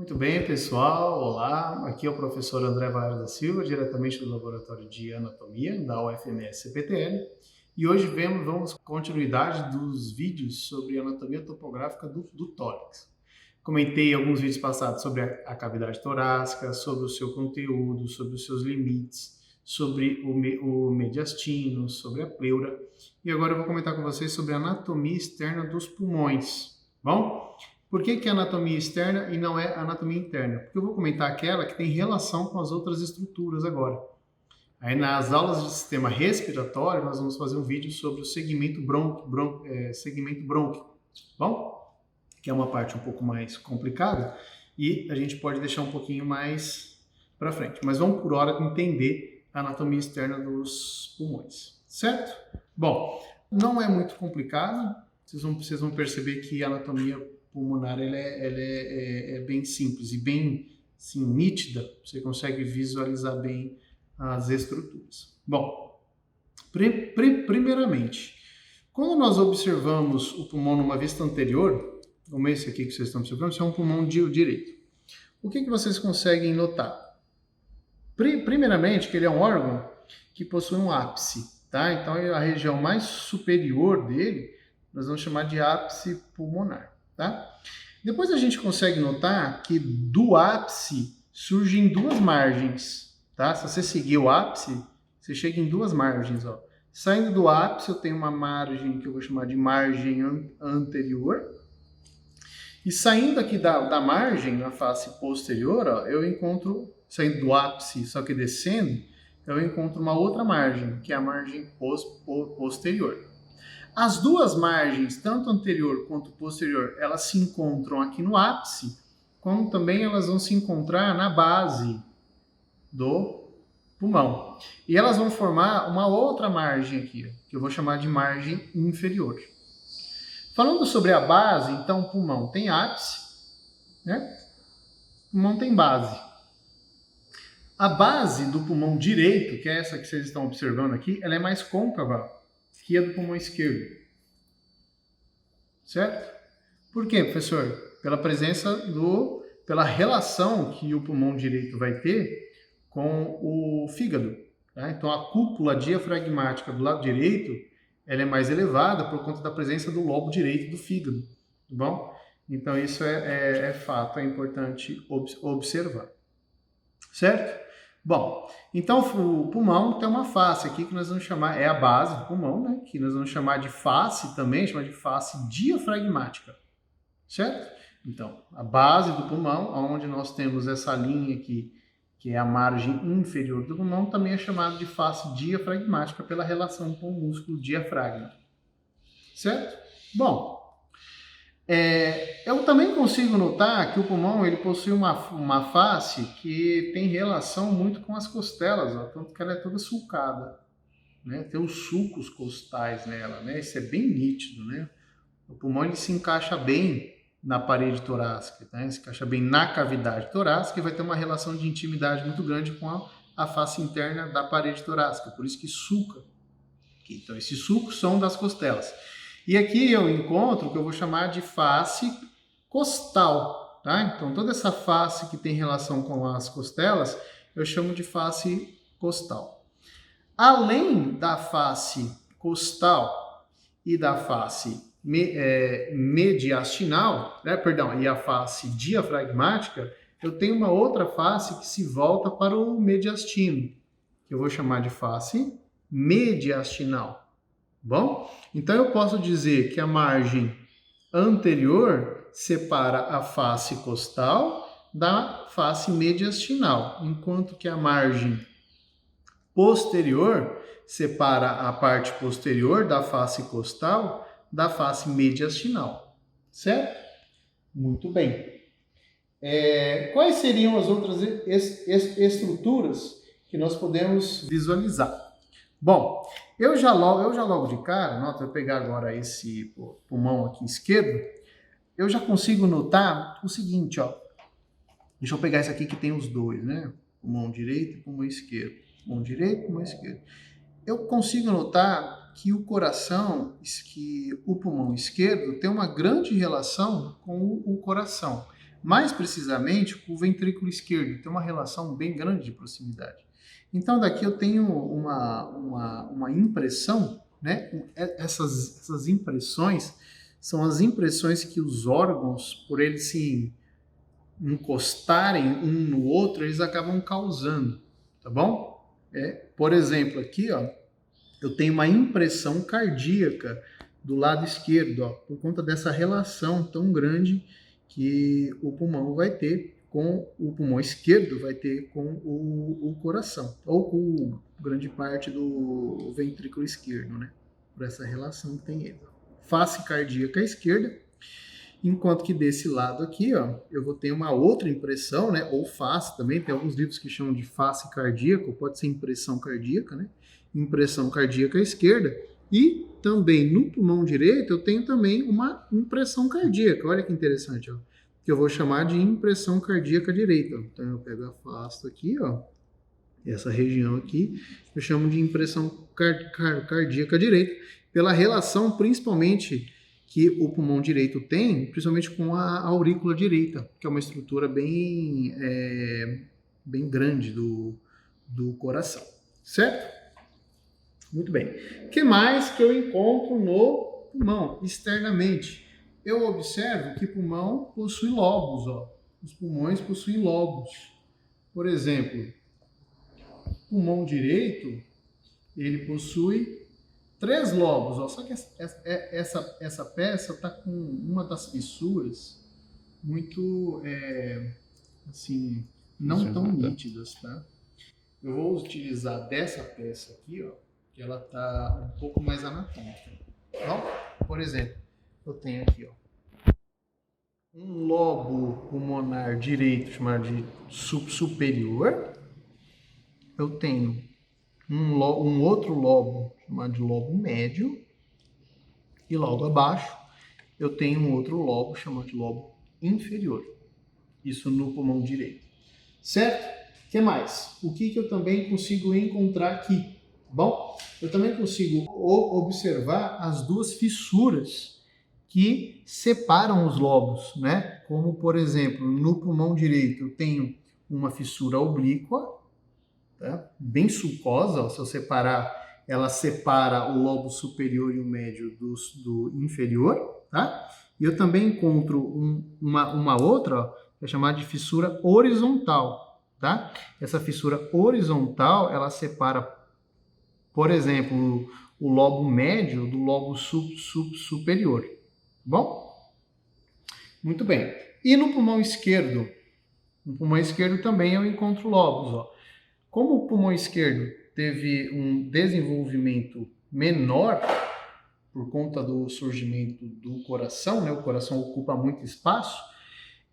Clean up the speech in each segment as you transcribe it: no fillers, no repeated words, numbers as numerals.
Muito bem, pessoal. Olá, aqui é o professor André Vara da Silva, diretamente do Laboratório de Anatomia da UFMS-CPTL. E hoje vamos continuidade dos vídeos sobre anatomia topográfica do tórax. Comentei alguns vídeos passados sobre a cavidade torácica, sobre o seu conteúdo, sobre os seus limites, sobre o mediastino, sobre a pleura. E agora eu vou comentar com vocês sobre a anatomia externa dos pulmões. Bom? Por que é anatomia externa e não é anatomia interna? Porque eu vou comentar aquela que tem relação com as outras estruturas agora. Aí nas aulas de sistema respiratório, nós vamos fazer um vídeo sobre o segmento brônquico, bom? Que é uma parte um pouco mais complicada e a gente pode deixar um pouquinho mais para frente. Mas vamos por hora entender a anatomia externa dos pulmões, certo? Bom, não é muito complicado, vocês vão perceber que a anatomia pulmonar ela é bem simples e bem assim, nítida, você consegue visualizar bem as estruturas. Bom, primeiramente, quando nós observamos o pulmão numa vista anterior, como esse aqui que vocês estão observando, isso é um pulmão direito. O que vocês conseguem notar? Primeiramente, que ele é um órgão que possui um ápice, tá? Então, a região mais superior dele, nós vamos chamar de ápice pulmonar. Tá? Depois a gente consegue notar que do ápice surgem duas margens. Tá? Se você seguir o ápice, você chega em duas margens. Ó. Saindo do ápice, eu tenho uma margem que eu vou chamar de margem anterior. E saindo aqui da margem, na face posterior, ó, eu encontro, saindo do ápice, só que descendo, eu encontro uma outra margem, que é a margem posterior. As duas margens, tanto anterior quanto posterior, elas se encontram aqui no ápice, como também elas vão se encontrar na base do pulmão. E elas vão formar uma outra margem aqui, que eu vou chamar de margem inferior. Falando sobre a base, então o pulmão tem ápice, né? O pulmão tem base. A base do pulmão direito, que é essa que vocês estão observando aqui, ela é mais côncava que a do pulmão esquerdo. Certo? Por quê, professor? Pela relação que o pulmão direito vai ter com o fígado. Tá? Então, a cúpula diafragmática do lado direito, ela é mais elevada por conta da presença do lobo direito do fígado. Tá bom? Então, isso é fato, é importante observar. Certo? Bom, então o pulmão tem uma face aqui que nós vamos chamar, é a base do pulmão, né? Que nós vamos chamar de face também, chamar de face diafragmática, certo? Então, a base do pulmão, onde nós temos essa linha aqui, que é a margem inferior do pulmão, também é chamada de face diafragmática pela relação com o músculo diafragma, certo? Bom, eu também consigo notar que o pulmão ele possui uma face que tem relação muito com as costelas, ó, tanto que ela é toda sulcada, né? Tem os sulcos costais nela, né? Isso é bem nítido, né? O pulmão ele se encaixa bem na parede torácica, né? Se encaixa bem na cavidade torácica e vai ter uma relação de intimidade muito grande com a face interna da parede torácica, por isso que sulca. Então, esses sulcos são das costelas. E aqui eu encontro o que eu vou chamar de face costal, tá? Então, toda essa face que tem relação com as costelas, eu chamo de face costal. Além da face costal e da face mediastinal, né? Perdão, e a face diafragmática, eu tenho uma outra face que se volta para o mediastino, que eu vou chamar de face mediastinal. Bom, então eu posso dizer que a margem anterior separa a face costal da face mediastinal, enquanto que a margem posterior separa a parte posterior da face costal da face mediastinal, certo? Muito bem. Quais seriam as outras estruturas que nós podemos visualizar? Bom, eu já logo de cara, nota, eu pegar agora esse pulmão aqui esquerdo, eu já consigo notar o seguinte, ó. Deixa eu pegar esse aqui que tem os dois, né? Pulmão direito e pulmão esquerdo. Pulmão direito e pulmão esquerdo. Eu consigo notar que o coração, que o pulmão esquerdo tem uma grande relação com o coração. mais precisamente com o ventrículo esquerdo, tem uma relação bem grande de proximidade. Então daqui eu tenho uma impressão, né? Essas impressões são as impressões que os órgãos, por eles se encostarem um no outro, eles acabam causando, tá bom? Por exemplo, aqui, ó, eu tenho uma impressão cardíaca do lado esquerdo, ó, por conta dessa relação tão grande que o pulmão vai ter com o pulmão esquerdo, vai ter com o coração, ou com grande parte do ventrículo esquerdo, né? Por essa relação que tem ele. Face cardíaca à esquerda, enquanto que desse lado aqui, ó, eu vou ter uma outra impressão, né? Ou face também, tem alguns livros que chamam de face cardíaca, ou pode ser impressão cardíaca, né? Impressão cardíaca à esquerda. E também no pulmão direito eu tenho também uma impressão cardíaca. Olha que interessante, ó, que eu vou chamar de impressão cardíaca direita. Então eu pego, afasto aqui, ó, essa região aqui, eu chamo de impressão cardíaca direita, pela relação principalmente que o pulmão direito tem, principalmente com a aurícula direita, que é uma estrutura bem grande do coração, certo? Muito bem. O que mais que eu encontro no pulmão, externamente? Eu observo que o pulmão possui lobos, ó. Os pulmões possuem lobos. Por exemplo, o pulmão direito, ele possui 3 lobos, ó. Só que essa peça está com uma das fissuras muito, assim, não tão nítidas, tá? Eu vou utilizar dessa peça aqui, ó, que ela está um pouco mais anatômica. Então, por exemplo, eu tenho aqui, ó, um lobo pulmonar direito chamado de superior. Eu tenho um outro lobo chamado de lobo médio. E logo abaixo eu tenho um outro lobo chamado de lobo inferior. Isso no pulmão direito. Certo? O que mais? O que eu também consigo encontrar aqui? Bom, eu também consigo observar as 2 fissuras que separam os lobos, né? Como, por exemplo, no pulmão direito eu tenho uma fissura oblíqua, tá? Bem sulcosa, ó, se eu separar, ela separa o lobo superior e o médio do inferior, tá? E eu também encontro uma outra, ó, que é chamada de fissura horizontal, tá? Essa fissura horizontal, ela separa, por exemplo, o lobo médio do lobo superior. Bom? Muito bem. E no pulmão esquerdo? No pulmão esquerdo também eu encontro lobos. Ó. Como o pulmão esquerdo teve um desenvolvimento menor por conta do surgimento do coração, né? O coração ocupa muito espaço,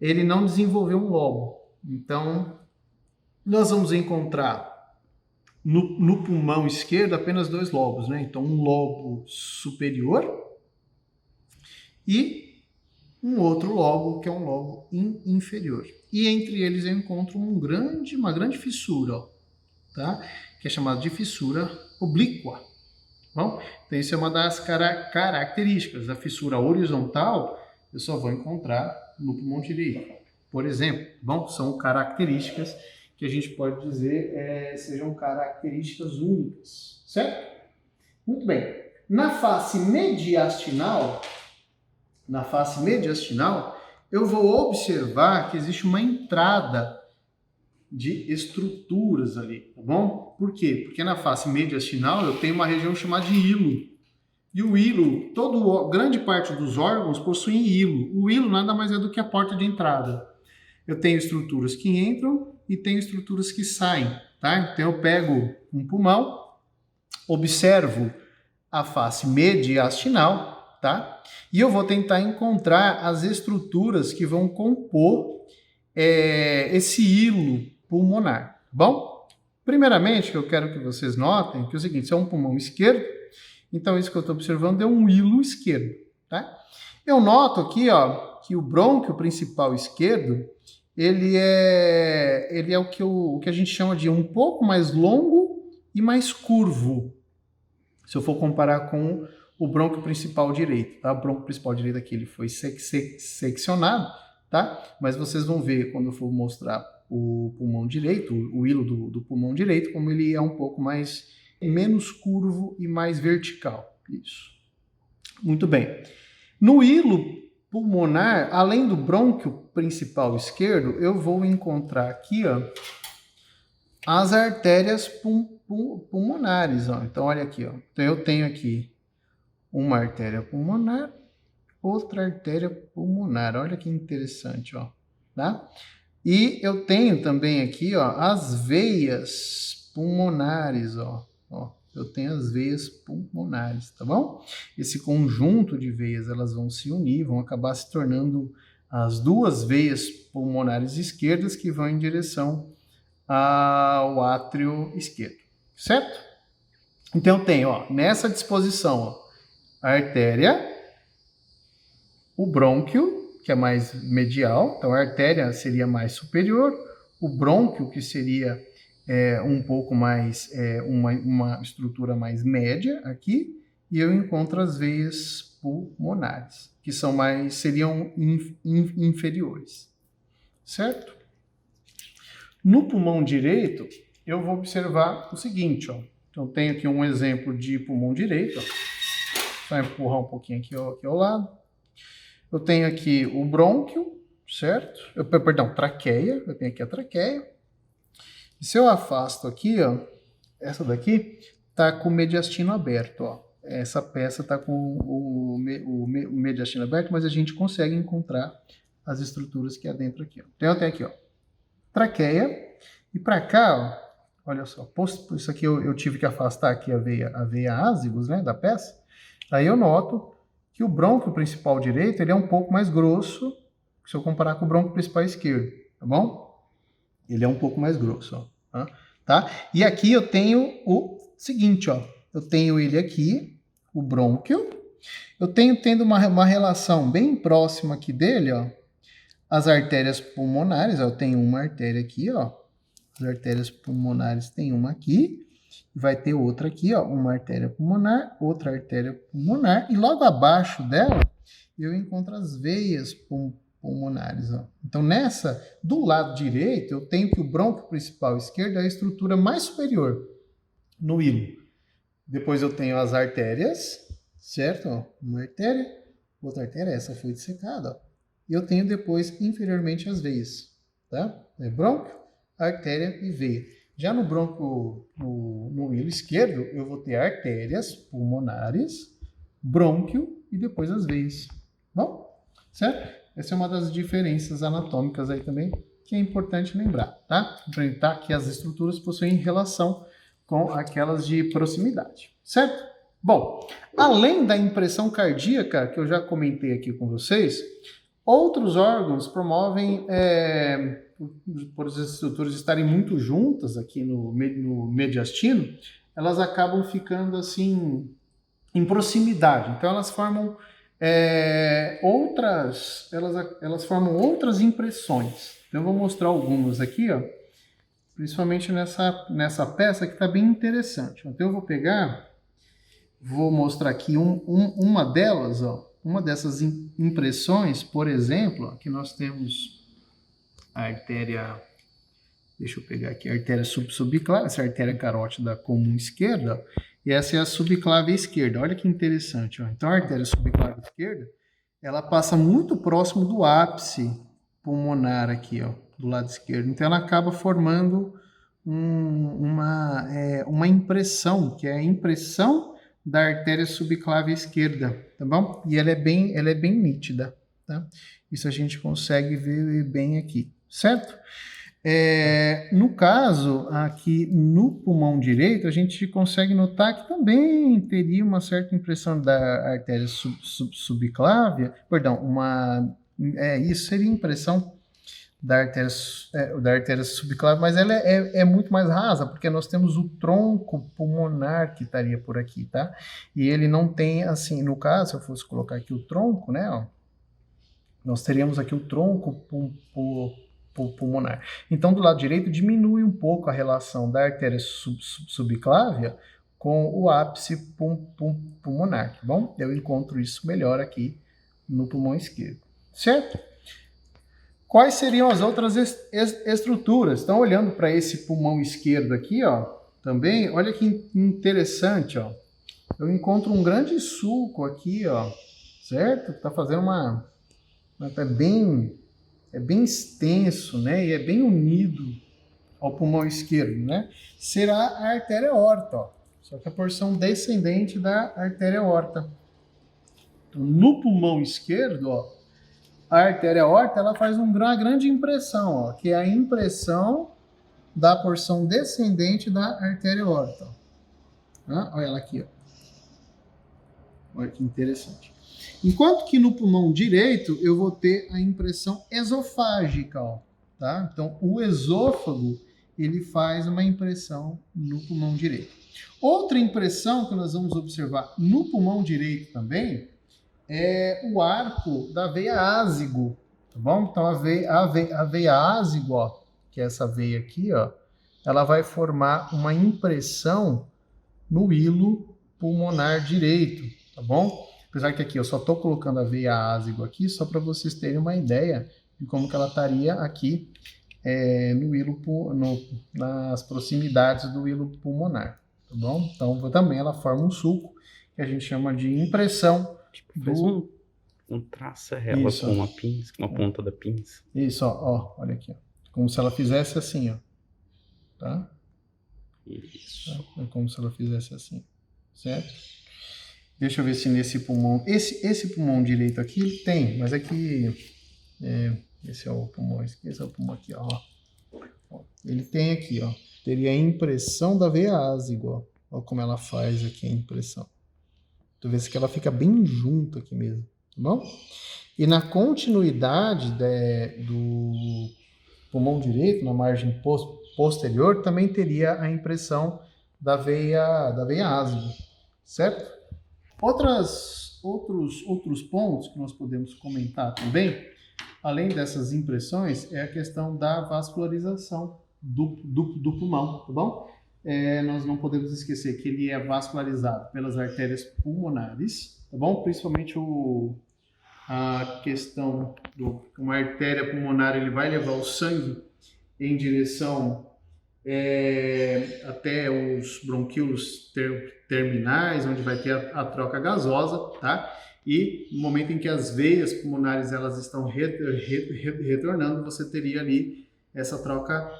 ele não desenvolveu um lobo. Então, nós vamos encontrar no pulmão esquerdo apenas 2 lobos, né? Então, um lobo superior e um outro lobo, que é um lobo inferior. E entre eles eu encontro uma grande fissura, ó, tá? Que é chamada de fissura oblíqua. Bom, então isso é uma das características. A fissura horizontal eu só vou encontrar no pulmão direito, por exemplo. Bom, são características que a gente pode dizer sejam características únicas, certo? Muito bem. Na face mediastinal, eu vou observar que existe uma entrada de estruturas ali, tá bom? Por quê? Porque na face mediastinal eu tenho uma região chamada de hilo. E o hilo, grande parte dos órgãos possuem hilo. O hilo nada mais é do que a porta de entrada. Eu tenho estruturas que entram e tenho estruturas que saem, tá? Então eu pego um pulmão, observo a face mediastinal, tá? E eu vou tentar encontrar as estruturas que vão compor esse hilo pulmonar, bom? Primeiramente, o que eu quero que vocês notem que é o seguinte, isso é um pulmão esquerdo, então isso que eu estou observando é um hilo esquerdo, tá? Eu noto aqui, ó, que o brônquio principal esquerdo, ele é o que a gente chama de um pouco mais longo e mais curvo, se eu for comparar com o brônquio principal direito, tá? O brônquio principal direito aqui ele foi seccionado, tá? Mas vocês vão ver quando eu for mostrar o pulmão direito, o hilo do pulmão direito, como ele é um pouco menos curvo e mais vertical. Isso. Muito bem. No hilo pulmonar, além do brônquio principal esquerdo, eu vou encontrar aqui, ó, as artérias pulmonares, ó. Então, olha aqui, ó. Então, eu tenho aqui uma artéria pulmonar, outra artéria pulmonar. Olha que interessante, ó, tá? E eu tenho também aqui, ó, as veias pulmonares, ó. Eu tenho as veias pulmonares, tá bom? Esse conjunto de veias, elas vão se unir, vão acabar se tornando as duas veias pulmonares esquerdas que vão em direção ao átrio esquerdo, certo? Então eu tenho, ó, nessa disposição, ó, a artéria, o brônquio, que é mais medial, então a artéria seria mais superior, o brônquio, que seria um pouco mais, uma estrutura mais média aqui, e eu encontro as veias pulmonares, que seriam inferiores, certo? No pulmão direito, eu vou observar o seguinte, ó. Então, eu tenho aqui um exemplo de pulmão direito, ó. Só empurrar um pouquinho aqui ao lado. Eu tenho aqui o brônquio, certo? Perdão, traqueia. Eu tenho aqui a traqueia. E se eu afasto aqui, ó, essa daqui tá com o mediastino aberto, ó. Essa peça tá com o mediastino aberto, mas a gente consegue encontrar as estruturas que há dentro aqui, ó. Então eu tenho aqui, ó, traqueia, e para cá, ó, olha só, isso aqui eu tive que afastar aqui a veia ásigos, né, da peça. Aí eu noto que o brônquio principal direito, ele é um pouco mais grosso se eu comparar com o brônquio principal esquerdo, tá bom? Ele é um pouco mais grosso, ó, tá? E aqui eu tenho o seguinte, ó, eu tenho ele aqui, o brônquio, eu tenho tendo uma relação bem próxima aqui dele, ó, as artérias pulmonares, ó, eu tenho uma artéria aqui, ó, as artérias pulmonares tem uma aqui, vai ter outra aqui, ó, uma artéria pulmonar, outra artéria pulmonar, e logo abaixo dela eu encontro as veias pulmonares, ó. Então do lado direito, eu tenho que o brônquio principal esquerdo é a estrutura mais superior no hilo. Depois eu tenho as artérias, certo? Ó, uma artéria, outra artéria, essa foi dissecada, ó. E eu tenho depois, inferiormente, as veias, tá? É brônquio, artéria e veia. Já no brônquio, no hilo esquerdo, eu vou ter artérias pulmonares, brônquio e depois as veias. Bom, certo? Essa é uma das diferenças anatômicas aí também, que é importante lembrar, tá? Lembrar que as estruturas possuem relação com aquelas de proximidade, certo? Bom, além da impressão cardíaca, que eu já comentei aqui com vocês, outros órgãos promovem, por as estruturas estarem muito juntas aqui no mediastino, elas acabam ficando assim em proximidade. Então elas formam elas formam outras impressões. Então eu vou mostrar algumas aqui, ó, principalmente nessa peça que está bem interessante. Então eu vou mostrar aqui uma delas, ó. Uma dessas impressões, por exemplo, aqui nós temos a artéria, deixa eu pegar aqui, a artéria subclaviana, essa é a artéria carótida comum esquerda, e essa é a subclávia esquerda. Olha que interessante, ó. Então a artéria subclávia esquerda, ela passa muito próximo do ápice pulmonar aqui, ó, do lado esquerdo. Então ela acaba formando uma impressão, que é a impressão da artéria subclávia esquerda, tá bom? E ela é bem nítida, tá? Isso a gente consegue ver bem aqui, certo? No caso, aqui no pulmão direito, a gente consegue notar que também teria uma certa impressão da artéria subclávia, perdão, isso seria impressão da artéria subclávia, mas ela é muito mais rasa, porque nós temos o tronco pulmonar que estaria por aqui, tá? E ele não tem, assim, no caso, se eu fosse colocar aqui o tronco, né, ó, nós teríamos aqui o tronco pulmonar. Então, do lado direito, diminui um pouco a relação da artéria subclávia com o ápice pulmonar, tá bom? Eu encontro isso melhor aqui no pulmão esquerdo, certo? Quais seriam as outras estruturas? Então, olhando para esse pulmão esquerdo aqui, ó, também, olha que interessante, ó. Eu encontro um grande sulco aqui, ó, certo? Tá fazendo é bem extenso, né? E é bem unido ao pulmão esquerdo, né? Será a artéria aorta, ó. Só que a porção descendente da artéria aorta. Então, no pulmão esquerdo, ó, a artéria aorta, ela faz uma grande impressão, ó, que é a impressão da porção descendente da artéria aorta. Olha ela aqui, ó. Olha que interessante. Enquanto que no pulmão direito eu vou ter a impressão esofágica, ó, tá? Então o esôfago ele faz uma impressão no pulmão direito. Outra impressão que nós vamos observar no pulmão direito também é o arco da veia ázigo, tá bom? Então a veia ázigo, ó, que é essa veia aqui, ó, ela vai formar uma impressão no hilo pulmonar direito, tá bom? Apesar que aqui eu só estou colocando a veia ázigo aqui só para vocês terem uma ideia de como que ela estaria aqui no hilo, nas proximidades do hilo pulmonar, tá bom? Então também ela forma um sulco que a gente chama de impressão. Tipo, faz um traço ela Isso, com uma pinça, uma ponta da pinça. Isso, ó, olha aqui, ó. Como se ela fizesse assim, ó. Tá? Isso. É como se ela fizesse assim, certo? Deixa eu ver se nesse pulmão... Esse pulmão direito aqui ele tem, mas aqui... esse é o pulmão, esse é o pulmão aqui, ó. Ele tem aqui, ó. Teria a impressão da veia ázigo, ó. Olha como ela faz aqui a impressão. Tu vê que ela fica bem junto aqui mesmo, tá bom? E na continuidade do pulmão direito, na margem posterior, também teria a impressão da veia ázigo, certo? Outros pontos que nós podemos comentar também, além dessas impressões, é a questão da vascularização do pulmão, tá bom? Nós não podemos esquecer que ele é vascularizado pelas artérias pulmonares, tá bom? Principalmente a questão uma artéria pulmonar, ele vai levar o sangue em direção até os bronquíolos terminais, onde vai ter a troca gasosa, tá? E no momento em que as veias pulmonares elas estão retornando, você teria ali essa troca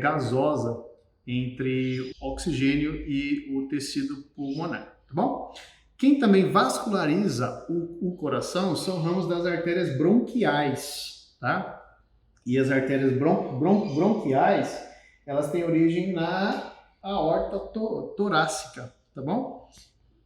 gasosa entre o oxigênio e o tecido pulmonar, tá bom? Quem também vasculariza o coração são ramos das artérias bronquiais, tá? E as artérias bronquiais, elas têm origem na aorta torácica, tá bom?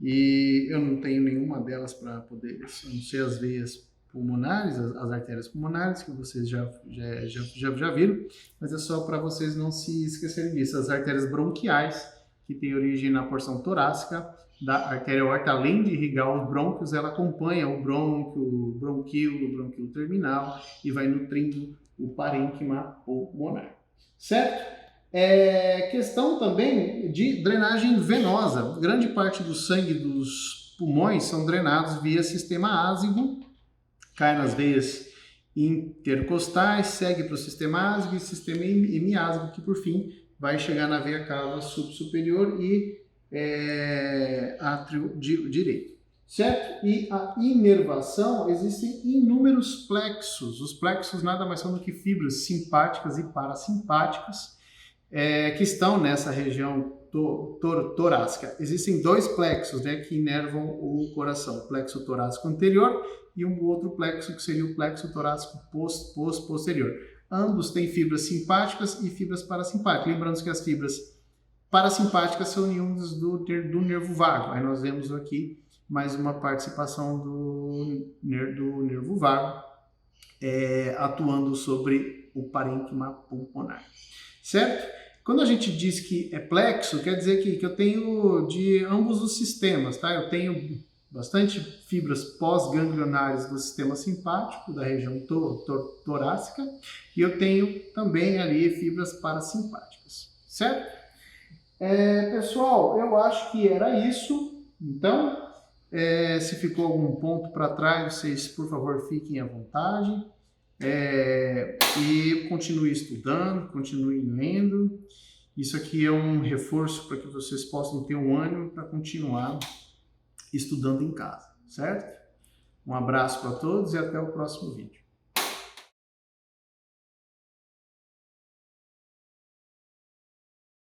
E eu não tenho nenhuma delas para poder, a não ser as veias pulmonares, as artérias pulmonares, que vocês já viram, mas é só para vocês não se esquecerem disso. As artérias bronquiais, que têm origem na porção torácica da artéria aorta, além de irrigar os brônquios, ela acompanha o brônquio, o bronquíolo terminal e vai nutrindo o parênquima pulmonar, certo? Questão também de drenagem venosa. Grande parte do sangue dos pulmões são drenados via sistema ázido, cai nas veias intercostais, segue para o sistema ázido e sistema hemiásico, que por fim vai chegar na veia cava subsuperior e átrio direito, certo? E a inervação, existem inúmeros plexos. Os plexos nada mais são do que fibras simpáticas e parasimpáticas que estão nessa região torácica. Existem dois plexos, né, que inervam o coração, o plexo torácico anterior e um outro plexo que seria o plexo torácico posterior. Ambos têm fibras simpáticas e fibras parasimpáticas. Lembrando que as fibras parasimpáticas são oriundas do nervo vago. Aí nós vemos aqui mais uma participação do nervo vago atuando sobre o parênquima pulmonar, certo? Quando a gente diz que é plexo, quer dizer que eu tenho de ambos os sistemas, tá? Eu tenho bastante fibras pós-ganglionares do sistema simpático, da região torácica, e eu tenho também ali fibras parasimpáticas, certo? Pessoal, eu acho que era isso. Então, se ficou algum ponto para trás, vocês, por favor, fiquem à vontade. E continue estudando, continue lendo. Isso aqui é um reforço para que vocês possam ter um ânimo para continuar estudando em casa, certo? Um abraço para todos e até o próximo vídeo.